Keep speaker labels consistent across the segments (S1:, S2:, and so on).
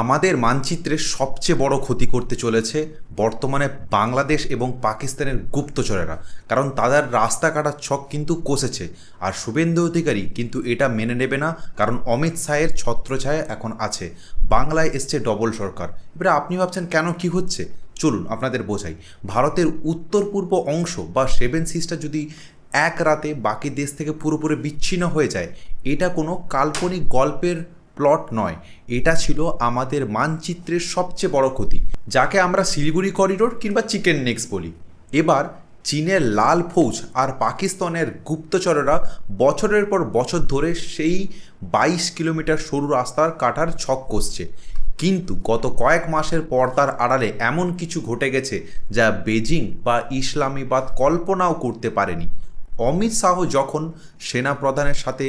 S1: আমাদের মানচিত্রের সবচেয়ে বড় ক্ষতি করতে চলেছে বর্তমানে বাংলাদেশ এবং পাকিস্তানের গুপ্তচরেরা। কারণ তাদের রাস্তা কাটার ছক কিন্তু কষেছে, আর শুভেন্দু অধিকারী কিন্তু এটা মেনে নেবে না। কারণ অমিত শাহের ছত্রছায়া এখন আছে, বাংলায় এসছে ডবল সরকার। এবারে আপনি ভাবছেন কেন, কি হচ্ছে, চলুন আপনাদের বোঝাই। ভারতের উত্তর পূর্ব অংশ বা সেভেন সিস্টার যদি এক রাতে বাকি দেশ থেকে পুরোপুরি বিচ্ছিন্ন হয়ে যায়, এটা কোনো কাল্পনিক গল্পের প্লট নয়, এটা ছিল আমাদের মানচিত্রের সবচেয়ে বড় ক্ষতি, যাকে আমরা শিলিগুড়ি করিডোর কিংবা চিকেন নেক্স বলি। এবার চীনের লাল ফৌজ আর পাকিস্তানের গুপ্তচরেরা বছরের পর বছর ধরে সেই 22 কিলোমিটার সরু রাস্তার কাটার ছক কষছে। কিন্তু গত কয়েক মাসের পর্দার আড়ালে এমন কিছু ঘটে গেছে যা বেজিং বা ইসলামাবাদ কল্পনাও করতে পারেনি। অমিত শাহ যখন সেনাপ্রধানের সাথে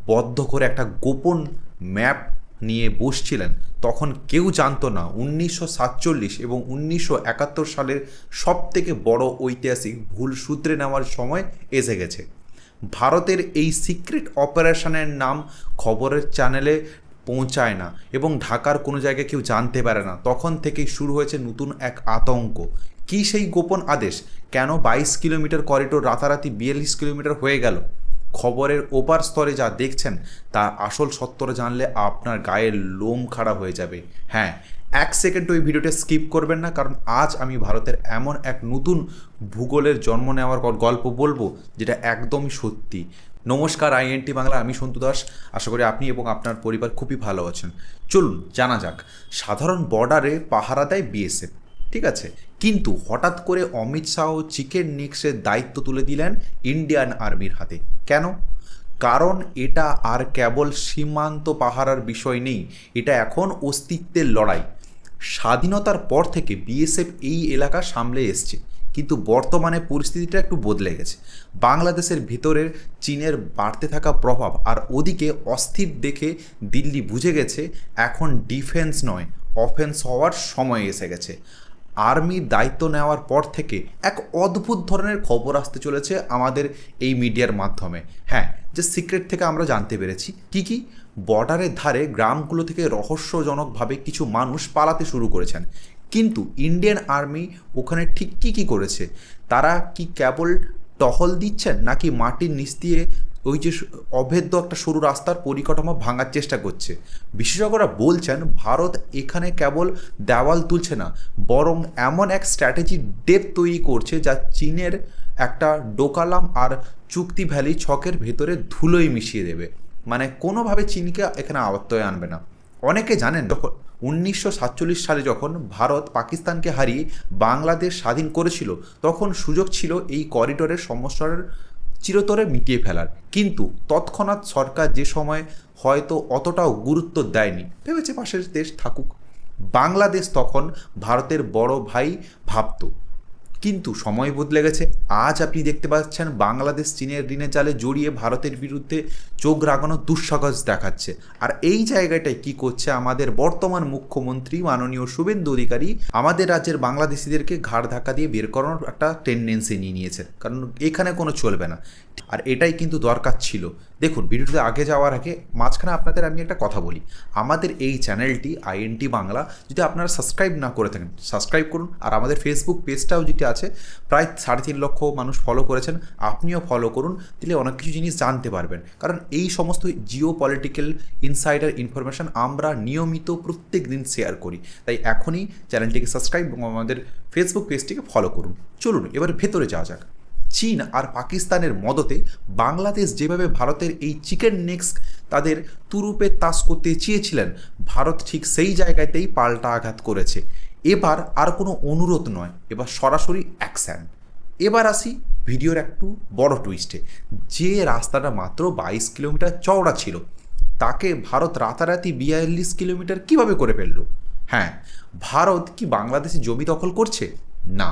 S1: বদ্ধ করে একটা গোপন ম্যাপ নিয়ে বসছিলেন, তখন কেউ জানতো না 1947 এবং 1971 সালের সবথেকে বড় ঐতিহাসিক ভুল শুধরে নেওয়ার সময় এসে গেছে। ভারতের এই সিক্রেট অপারেশনের নাম খবরের চ্যানেলে পৌঁছায় না এবং ঢাকার কোনো জায়গায় কেউ জানতে পারে না। তখন থেকেই শুরু হয়েছে নতুন এক আতঙ্ক। কী সেই গোপন আদেশ? কেন 22 কিলোমিটার করিডোর রাতারাতি 42 কিলোমিটার হয়ে গেল? খবরের ওপার স্তরে যা দেখছেন তা আসল সত্যটা জানলে আপনার গায়ের লোম খাড়া হয়ে যাবে। হ্যাঁ, 1 সেকেন্ড ওই ভিডিওটা স্কিপ করবেন না, কারণ আজ আমি ভারতের এমন এক নতুন ভূগোলের জন্ম নেওয়ার গল্প বলবো যেটা একদমই সত্যি। নমস্কার, আইএনটি বাংলা, আমি সন্তু দাস। আশা করি আপনি এবং আপনার পরিবার খুবই ভালো আছেন। চলুন জানা যাক। সাধারণ বর্ডারে পাহারা দেয় বিএসএফ, ঠিক আছে, কিন্তু হঠাৎ করে অমিত শাহ চিকেন নেক্সের দায়িত্ব তুলে দিলেন ইন্ডিয়ান আর্মির হাতে। কেন? কারণ এটা আর কেবল সীমান্ত পাহারার বিষয় নেই, এটা এখন অস্তিত্বের লড়াই। স্বাধীনতার পর থেকে বিএসএফ এই এলাকা সামলে এসছে, কিন্তু বর্তমানে পরিস্থিতিটা একটু বদলে গেছে। বাংলাদেশের ভিতরের চীনের বাড়তে থাকা প্রভাব আর ওদিকে অস্থির দেখে দিল্লি বুঝে গেছে এখন ডিফেন্স নয়, অফেন্স হওয়ার সময় এসে গেছে। আর্মির দায়িত্ব নেওয়ার পর থেকে এক অদ্ভুত ধরনের খবর আসতে চলেছে আমাদের এই মিডিয়ার মাধ্যমে। হ্যাঁ, যে সিক্রেট থেকে আমরা জানতে পেরেছি কি বর্ডারের ধারে গ্রামগুলো থেকে রহস্যজনকভাবে কিছু মানুষ পালাতে শুরু করেছেন। কিন্তু ইন্ডিয়ান আর্মি ওখানে ঠিক কী করেছে? তারা কি কেবল টহল দিচ্ছেন, নাকি মাটির নিচ দিয়ে ওই যে অভেদ্য একটা সরু রাস্তার পরিকাঠামো ভাঙার চেষ্টা করছে? বিশেষজ্ঞরা বলছেন ভারত এখানে কেবল দেওয়াল তুলছে না, বরং এমন এক স্ট্র্যাটেজি ডেপ তৈরি করছে যা চীনের একটা ডোকালাম আর চুক্তি ভ্যালি ছকের ভেতরে ধুলোই মিশিয়ে দেবে। মানে কোনোভাবে চীনকে এখানে আওত্তয়ে আনবে না। অনেকে জানেন, যখন 1947 সালে যখন ভারত পাকিস্তানকে হারিয়ে বাংলাদেশ স্বাধীন করেছিল, তখন সুযোগ ছিল এই করিডোরের সমস্যার চিরতরে মিটিয়ে ফেলার। কিন্তু তৎক্ষণাৎ সরকার যে সময় হয়তো অতটাও গুরুত্ব দেয়নি, ভেবেছে পাশের দেশ থাকুক। বাংলাদেশ তখন ভারতের বড় ভাই ভাবত। কিন্তু সময় বদলে গেছে। আজ আপনি দেখতে পাচ্ছেন বাংলাদেশ চীনের ঋণের জালে জড়িয়ে ভারতের বিরুদ্ধে চোখ রাগানোর দুঃসাহস দেখাচ্ছে। আর এই জায়গাটায় কি করছে আমাদের বর্তমান মুখ্যমন্ত্রী মাননীয় শুভেন্দু অধিকারী? আমাদের রাজ্যের বাংলাদেশিদেরকে ঘাড় ধাক্কা দিয়ে বের করানোর একটা টেন্ডেন্সি নিয়ে নিয়েছে, কারণ এখানে কোনো চলবে না। আর এটাই কিন্তু দরকার ছিল। দেখুন, ভিডিওতে আগে যাওয়ার আগে মাঝখানে আপনাদের আমি একটা কথা বলি। আমাদের এই চ্যানেলটি আইএনটি বাংলা যদি আপনারা সাবস্ক্রাইব না করে থাকেন, সাবস্ক্রাইব করুন। আর আমাদের ফেসবুক পেজটাও যেটি আছে, প্রায় 3.5 লক্ষ মানুষ ফলো করেছেন, আপনিও ফলো করুন। দিলে অনেক কিছু জিনিস জানতে পারবেন, কারণ এই সমস্ত জিও পলিটিক্যাল ইনসাইডার ইনফরমেশান আমরা নিয়মিত প্রত্যেক দিন শেয়ার করি। তাই এখনই চ্যানেলটিকে সাবস্ক্রাইব এবং আমাদের ফেসবুক পেজটিকে ফলো করুন। চলুন এবার ভেতরে যাওয়া যাক। চীন আর পাকিস্তানের মদতে বাংলাদেশ যেভাবে ভারতের এই চিকেন নেক্স তাদের তুরুপে তাস করতে চেয়েছিলেন, ভারত ঠিক সেই জায়গাতেই পাল্টা আঘাত করেছে। এবার আর কোনো অনুরোধ নয়, এবার সরাসরি অ্যাকশন। এবার আসি ভিডিওর একটু বড় টুইস্টে। যে রাস্তাটা মাত্র 22 কিলোমিটার চওড়া ছিল, তাকে ভারত রাতারাতি 42 কিলোমিটার কীভাবে করে ফেলল? হ্যাঁ, ভারত কি বাংলাদেশে জমি দখল করছে? না,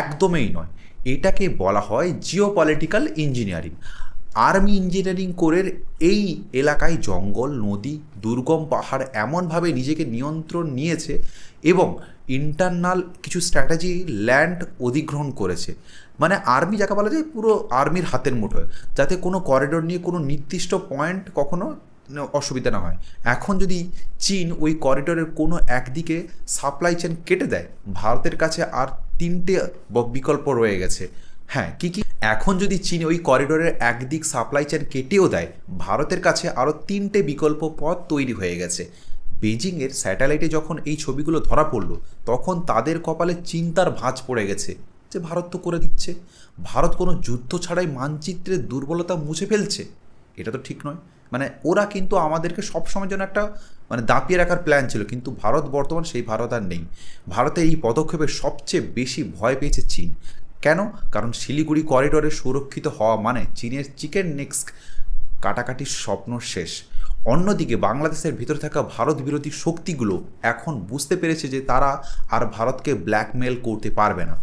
S1: একদমই নয়। এটাকে বলা হয় Jio political engineering. Army engineering করে এই এলাকায় জঙ্গল, নদী, দুর্গম পাহাড় এমনভাবে নিজেকে নিয়ন্ত্রণ নিয়েছে এবং ইন্টারনাল কিছু স্ট্র্যাটেজি ল্যান্ড অধিগ্রহণ করেছে। মানে আর্মি যাকে বলা যায় পুরো আর্মির হাতের মুঠোয়, যাতে কোনো করিডোর নিয়ে কোনো নির্দিষ্ট পয়েন্ট কখনো অসুবিধা না হয়। এখন যদি চীন ওই করিডোরের কোনো একদিকে সাপ্লাই চেন কেটে দেয়, ভারতের কাছে আর তিনটে বিকল্প রয়ে গেছে। হ্যাঁ, কি কি? এখন যদি চীন ওই করিডোরের একদিক সাপ্লাই চেন কেটেও দেয়, ভারতের কাছে আরও তিনটে বিকল্প পথ তৈরি হয়ে গেছে। বেজিংয়ের স্যাটেলাইটে যখন এই ছবিগুলো ধরা পড়ল, তখন তাদের কপালে চিন্তার ভাঁজ পড়ে গেছে যে ভারত তো করে দিচ্ছে, ভারত কোনো যুদ্ধ ছাড়াই মানচিত্রের দুর্বলতা মুছে ফেলছে। এটা তো ঠিক নয়। মানে ওরা কিন্তু আমাদেরকে সবসময় যেন একটা দাপিয়ে রাখার প্ল্যান ছিল, কিন্তু ভারত বর্তমান সেই ভারত আর নেই। ভারতের এই পদক্ষেপে সবচেয়ে বেশি ভয় পেয়েছে চীন। কেন? কারণ শিলিগুড়ি করিডোরে সুরক্ষিত হওয়া মানে চীনের চিকেন নেক্স কাটাকাটির স্বপ্ন শেষ। অন্যদিকে বাংলাদেশের ভিতরে থাকা ভারত বিরোধী শক্তিগুলো এখন বুঝতে পেরেছে যে তারা আর ভারতকে ব্ল্যাকমেল করতে পারবে না।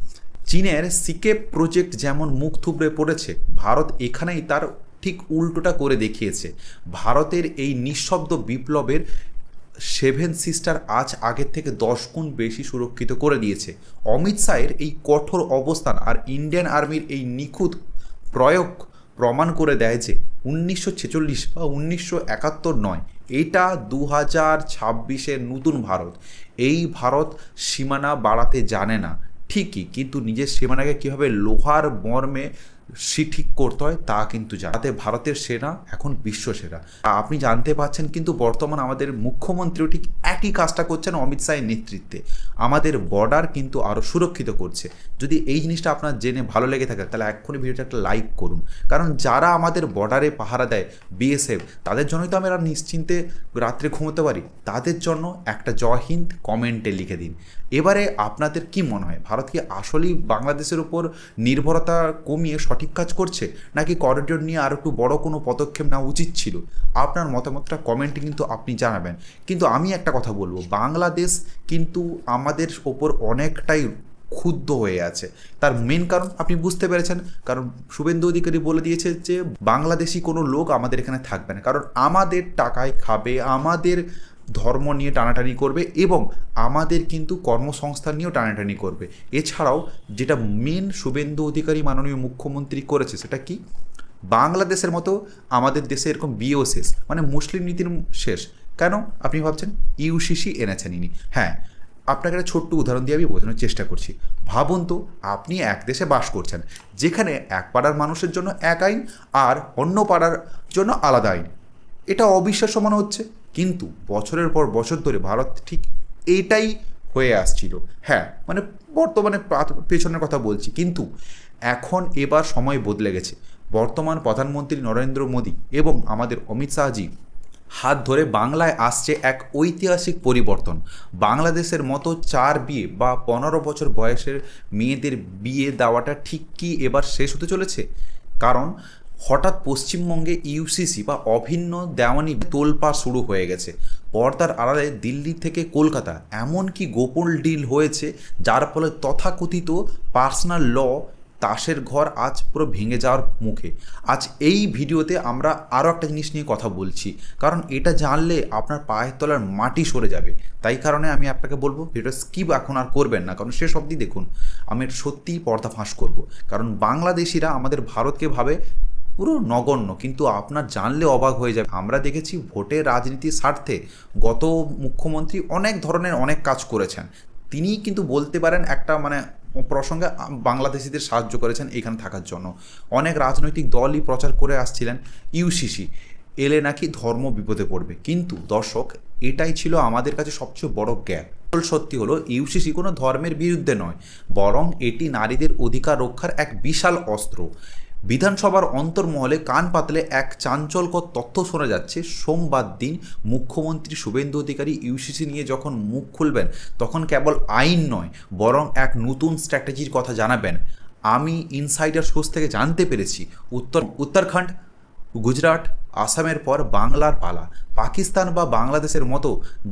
S1: চীনের সিকেপ প্রজেক্ট যেমন মুখ থুবড়ে পড়েছে, ভারত এখানেই তার ঠিক উল্টোটা করে দেখিয়েছে। ভারতের এই নিঃশব্দ বিপ্লবের সেভেন সিস্টার আজ আগের থেকে 10 গুণ বেশি সুরক্ষিত করে দিয়েছে। অমিত শাহের এই কঠোর অবস্থান আর ইন্ডিয়ান আর্মির এই নিখুঁত প্রয়োগ প্রমাণ করে দেয় যে 1946 বা 1971 নয়, এটা 2026-এর নতুন ভারত। এই ভারত সীমানা বাড়াতে জানে না ঠিকই, কিন্তু নিজের সীমানাকে কীভাবে লোহার মর্মে ঠিক করতে হয় তা কিন্তু জানাতে ভারতের সেনা এখন বিশ্ব সেরা। আপনি জানতে পাচ্ছেন কিন্তু বর্তমান আমাদের মুখ্যমন্ত্রীও ঠিক একই কাজটা করছেন অমিত শাহের নেতৃত্বে। আমাদের বর্ডার কিন্তু আরও সুরক্ষিত করছে। যদি এই জিনিসটা আপনার জেনে ভালো লেগে থাকে, তাহলে এক্ষুনি ভিডিওটা একটা লাইক করুন। কারণ যারা আমাদের বর্ডারে পাহারা দেয়, বিএসএফ, তাদের জন্যই তো আমরা নিশ্চিন্তে রাত্রে ঘুমোতে পারি। তাদের জন্য একটা জয় হিন্দ কমেন্টে লিখে দিন। এবারে আপনাদের কি মনে হয়, ভারত কি আসলেই বাংলাদেশের উপর নির্ভরতা কমিয়ে সঠিক কাজ করছে, নাকি করিডোর নিয়ে আরও একটু বড় কোনো পদক্ষেপ নেওয়া উচিত ছিল? আপনার মতামতটা কমেন্টে কিন্তু আপনি জানাবেন। কিন্তু আমি একটা কথা বলবো, বাংলাদেশ কিন্তু আমাদের ওপর অনেকটাই ক্ষুব্ধ হয়ে আছে। তার মেন কারণ আপনি বুঝতে পেরেছেন, কারণ শুভেন্দু অধিকারী বলে দিয়েছে যে বাংলাদেশি কোনো লোক আমাদের এখানে থাকবে না, কারণ আমাদের টাকায় খাবে, আমাদের ধর্ম নিয়ে টানাটানি করবে এবং আমাদের কিন্তু কর্মসংস্থান নিয়েও টানাটানি করবে। এছাড়াও যেটা মেন শুভেন্দু অধিকারী মাননীয় মুখ্যমন্ত্রী করেছে, সেটা কি? বাংলাদেশের মতো আমাদের দেশে এরকম বিয়েও শেষ, মানে মুসলিম নীতির শেষ। কেন আপনি ভাবছেন ইউসিসি এনেছেন ইনি? হ্যাঁ, আপনাকে একটা ছোট্ট উদাহরণ দিয়ে আমি বোঝানোর চেষ্টা করছি। ভাবুন তো, আপনি এক দেশে বাস করছেন যেখানে এক পাড়ার মানুষের জন্য এক আইন আর অন্য পাড়ার জন্য আলাদা আইন। এটা অবিশ্বাস্য মনে হচ্ছে, কিন্তু বছরের পর বছর ধরে ভারত ঠিক এইটাই হয়ে আসছিল। হ্যাঁ, মানে বর্তমানে পেছনের কথা বলছি, কিন্তু এখন এবার সময় বদলে গেছে। বর্তমান প্রধানমন্ত্রী নরেন্দ্র মোদী এবং আমাদের অমিত শাহজি হাত ধরে বাংলায় আসছে এক ঐতিহাসিক পরিবর্তন। বাংলাদেশের মতো 4 বিয়ে বা 15 বছর বয়সের মেয়েদের বিয়ে দেওয়াটা ঠিক কি এবার শেষ হতে চলেছে? কারণ হঠাৎ পশ্চিমবঙ্গে ইউসিসি বা অভিন্ন দেওয়ানি তোলপাড় শুরু হয়ে গেছে। পর্দার আড়ালে দিল্লি থেকে কলকাতা এমনকি গোপন ডিল হয়েছে, যার ফলে তথাকথিত পার্সোনাল ল তাসের ঘর আজ পুরো ভেঙে যাওয়ার মুখে। আজ এই ভিডিওতে আমরা আরও একটা জিনিস নিয়ে কথা বলছি, কারণ এটা জানলে আপনার পায়ের তলার মাটি সরে যাবে। তাই কারণে আমি আপনাকে বলবো ভিডিওটা স্কিপ এখন আর করবেন না, কারণ শেষ অবধি দেখুন। আমি সত্যিই পর্দা ফাঁস করব, কারণ বাংলাদেশিরা আমাদের ভারতকে ভাবে পুরো নগণ্য, কিন্তু আপনার জানলে অবাক হয়ে যাবে। আমরা দেখেছি ভোটের রাজনীতির স্বার্থে গত মুখ্যমন্ত্রী অনেক ধরনের অনেক কাজ করেছেন। তিনিই কিন্তু বলতে পারেন একটা প্রসঙ্গে বাংলাদেশিদের সাহায্য করেছেন এখানে থাকার জন্য। অনেক রাজনৈতিক দলই প্রচার করে আসছিলেন ইউসিসি এলে নাকি ধর্ম বিপদে পড়বে, কিন্তু দর্শক, এটাই ছিল আমাদের কাছে সবচেয়ে বড় গ্যাপ। সত্যি হলো ইউসিসি কোনো ধর্মের বিরুদ্ধে নয়, বরং এটি নারীদের অধিকার রক্ষার এক বিশাল অস্ত্র। বিধানসভার অন্তর্মহলে কান পাতলে এক চাঞ্চল্যকর তথ্য শোনা যাচ্ছে। সোমবার দিন মুখ্যমন্ত্রী শুভেন্দু অধিকারী ইউসিসি নিয়ে যখন মুখ খুলবেন, তখন কেবল আইন নয়, বরং এক নতুন স্ট্র্যাটেজির কথা জানাবেন। আমি ইনসাইডার সোর্স থেকে জানতে পেরেছি উত্তরাখণ্ড, গুজরাট, আসামের পর বাংলার পালা। পাকিস্তান বা বাংলাদেশের মতো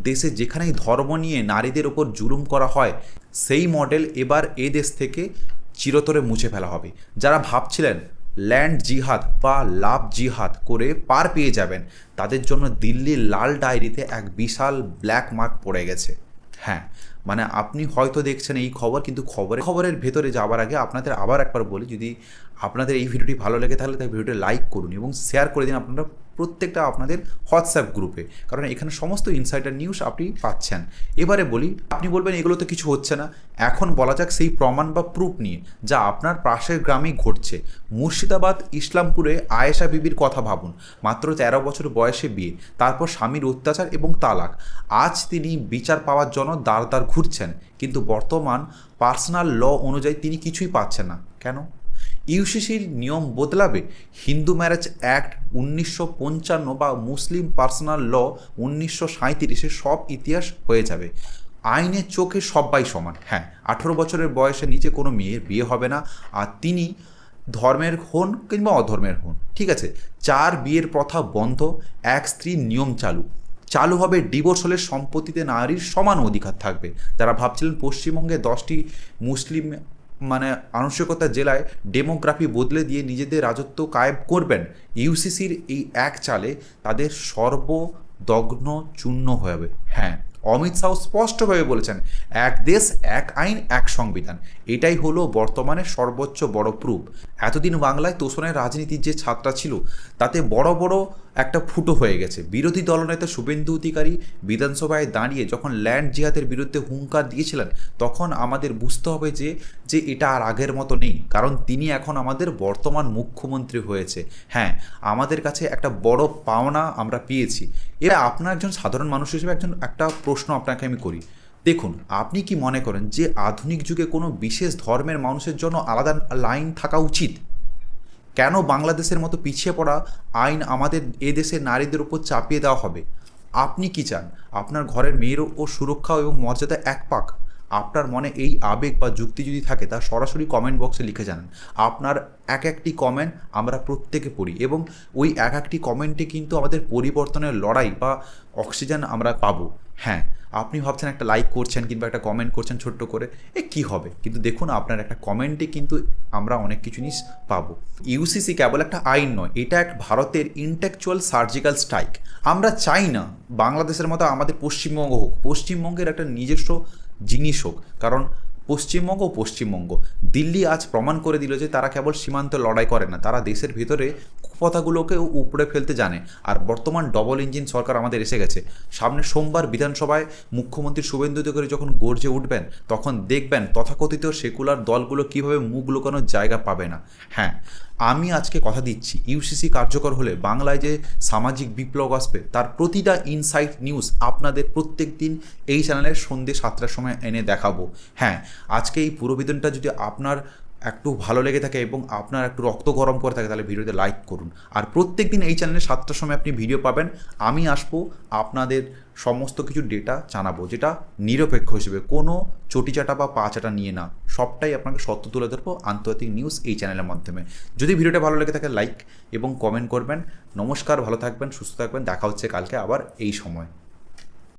S1: দেশে যেখানেই ধর্ম নিয়ে নারীদের ওপর জুলুম করা হয়, সেই মডেল এবার এ দেশ থেকে চিরতরে মুছে ফেলা হবে। যারা ভাবছিলেন ল্যান্ড জিহাদ বা লাভ জিহাদ করে পার পেয়ে যাবেন, তাদের জন্য দিল্লির লাল ডায়েরিতে এক বিশাল ব্ল্যাক মার্ক পড়ে গেছে। হ্যাঁ, মানে আপনি হয়তো দেখছেন এই খবর, কিন্তু খবরের ভেতরে যাওয়ার আগে আপনাদের আবার একবার বলি, যদি আপনাদের এই ভিডিওটি ভালো লেগে থাকলে তাই ভিডিওটি লাইক করুন এবং শেয়ার করে দিন আপনারা প্রত্যেকটা আপনাদের হোয়াটসঅ্যাপ গ্রুপে, কারণ এখানে সমস্ত ইনসাইডার নিউজ আপনি পাচ্ছেন। এবারে বলি, আপনি বলবেন এগুলো তো কিছু হচ্ছে না, এখন বলা যাক সেই প্রমাণ বা প্রুফ নিয়ে যা আপনার পাশের গ্রামেই ঘটছে। মুর্শিদাবাদ ইসলামপুরে আয়েশা বিবির কথা ভাবুন, মাত্র 13 বছর বয়সে বিয়ে, তারপর স্বামীর অত্যাচার এবং তালাক। আজ তিনি বিচার পাওয়ার জন্য দাঁড় দাঁড় ঘুরছেন, কিন্তু বর্তমান পার্সোনাল ল অনুযায়ী তিনি কিছুই পাচ্ছেন না। কেন? ইউসিসির নিয়ম বদলাবে? হিন্দু ম্যারেজ অ্যাক্ট 1955 বা মুসলিম পার্সোনাল ল 1937 সব ইতিহাস হয়ে যাবে। আইনের চোখে সবাই সমান। হ্যাঁ, 18 বছরের বয়সে নিচে কোনো মেয়ের বিয়ে হবে না, আর তিনি ধর্মের হন কিংবা অধর্মের হন, ঠিক আছে। 4 বিয়ের প্রথা বন্ধ, এক স্ত্রীর নিয়ম চালু হবে। ডিভোর্স হলে সম্পত্তিতে নারীর সমান অধিকার থাকবে। যারা ভাবছিলেন পশ্চিমবঙ্গে 10টি মুসলিম আনুষ্ঠানিকতার জেলায় ডেমোগ্রাফি বদলে দিয়ে নিজেদের রাজত্ব কায়েম করবেন, ইউসিসির এই এক চালে তাদের সর্বদগ্ন চূর্ণ হবে। হ্যাঁ, অমিত শাহ স্পষ্টভাবে বলেছেন, এক দেশ এক আইন এক সংবিধান। এটাই হলো বর্তমানে সর্বোচ্চ বড় প্রুফ। এতদিন বাংলায় তোষণের রাজনীতির যে ছাত্রা ছিল তাতে বড় বড় একটা ফুটো হয়ে গেছে। বিরোধী দলনেতা শুভেন্দু অধিকারী বিধানসভায় দাঁড়িয়ে যখন ল্যান্ড জিহাদের বিরুদ্ধে হুঙ্কার দিয়েছিলেন, তখন আমাদের বুঝতে হবে যে এটা আর আগের মতো নেই, কারণ তিনি এখন আমাদের বর্তমান মুখ্যমন্ত্রী হয়েছে। হ্যাঁ, আমাদের কাছে একটা বড় পাওনা আমরা পেয়েছি। এরা আপনার একজন সাধারণ মানুষ হিসেবে একটা প্রশ্ন আপনাকে আমি করি। দেখুন, আপনি কি মনে করেন যে আধুনিক যুগে কোনো বিশেষ ধর্মের মানুষের জন্য আলাদা লাইন থাকা উচিত? কেন বাংলাদেশের মতো পিছিয়ে পড়া আইন আমাদের এদেশের নারীদের উপর চাপিয়ে দেওয়া হবে? আপনি কি চান আপনার ঘরের মেয়েরও ও সুরক্ষা এবং মর্যাদা এক পাক? আপনার মনে এই আবেগ বা যুক্তি যদি থাকে তা সরাসরি কমেন্ট বক্সে লিখে জানান। আপনার এক একটি কমেন্ট আমরা প্রত্যেকে পড়ি এবং ওই এক একটি কমেন্টে কিন্তু আমাদের পরিবর্তনের লড়াই বা অক্সিজেন আমরা পাবো। হ্যাঁ, আপনি ভাবছেন একটা লাইক করছেন কিংবা একটা কমেন্ট করছেন ছোট্ট করে, কী হবে, কিন্তু দেখুন আপনার একটা কমেন্টে কিন্তু আমরা অনেক কিছু জিনিস পাবো। ইউসিসি কেবল একটা আইন নয়, এটা এক ভারতের ইন্টেলেকচুয়াল সার্জিক্যাল স্ট্রাইক। আমরা চাই না বাংলাদেশের মতো আমাদের পশ্চিমবঙ্গ হোক, পশ্চিমবঙ্গের একটা নিজস্ব জিনিস হোক, কারণ পশ্চিমবঙ্গ দিল্লি আজ প্রমাণ করে দিল যে তারা কেবল সীমান্তে লড়াই করে না, তারা দেশের ভিতরে কুপথাগুলোকেও উপড়ে ফেলতে জানে। আর বর্তমান ডবল ইঞ্জিন সরকার আমাদের এসে গেছে। সামনে সোমবার বিধানসভায় মুখ্যমন্ত্রী শুভেন্দু অধিকারী যখন গর্জে উঠবেন, তখন দেখবেন তথাকথিত সেকুলার দলগুলো কীভাবে মুখ লুকানোর জায়গা পাবে না। হ্যাঁ, আমি আজকে কথা দিচ্ছি, ইউসিসি কার্যকর হলে বাংলায় যে সামাজিক বিপ্লব আসবে তার প্রতিটা ইনসাইট নিউজ আপনাদের প্রত্যেক দিন এই চ্যানেলের সন্ধ্যে 7টার সময় এনে দেখাবো। হ্যাঁ, আজকে এই পুরো ভিডিওটা যদি আপনার একটু ভালো লেগে থাকে এবং আপনার একটু রক্ত গরম করে থাকে, তাহলে ভিডিওতে লাইক করুন। আর প্রত্যেক দিন এই চ্যানেলে 7টার সময় আপনি ভিডিও পাবেন। আমি আসবো আপনাদের সমস্ত কিছু ডেটা জানাবো, যেটা নিরপেক্ষ হিসেবে, কোনো চটিচাটা বা পাচাটা নিয়ে না, সবটাই আপনাকে সত্য তুলে ধরবো আন্তর্জাতিক নিউজ এই চ্যানেলের মাধ্যমে। যদি ভিডিওটা ভালো লেগে থাকে লাইক এবং কমেন্ট করবেন। নমস্কার, ভালো থাকবেন, সুস্থ থাকবেন, দেখা হচ্ছে কালকে আবার এই সময়।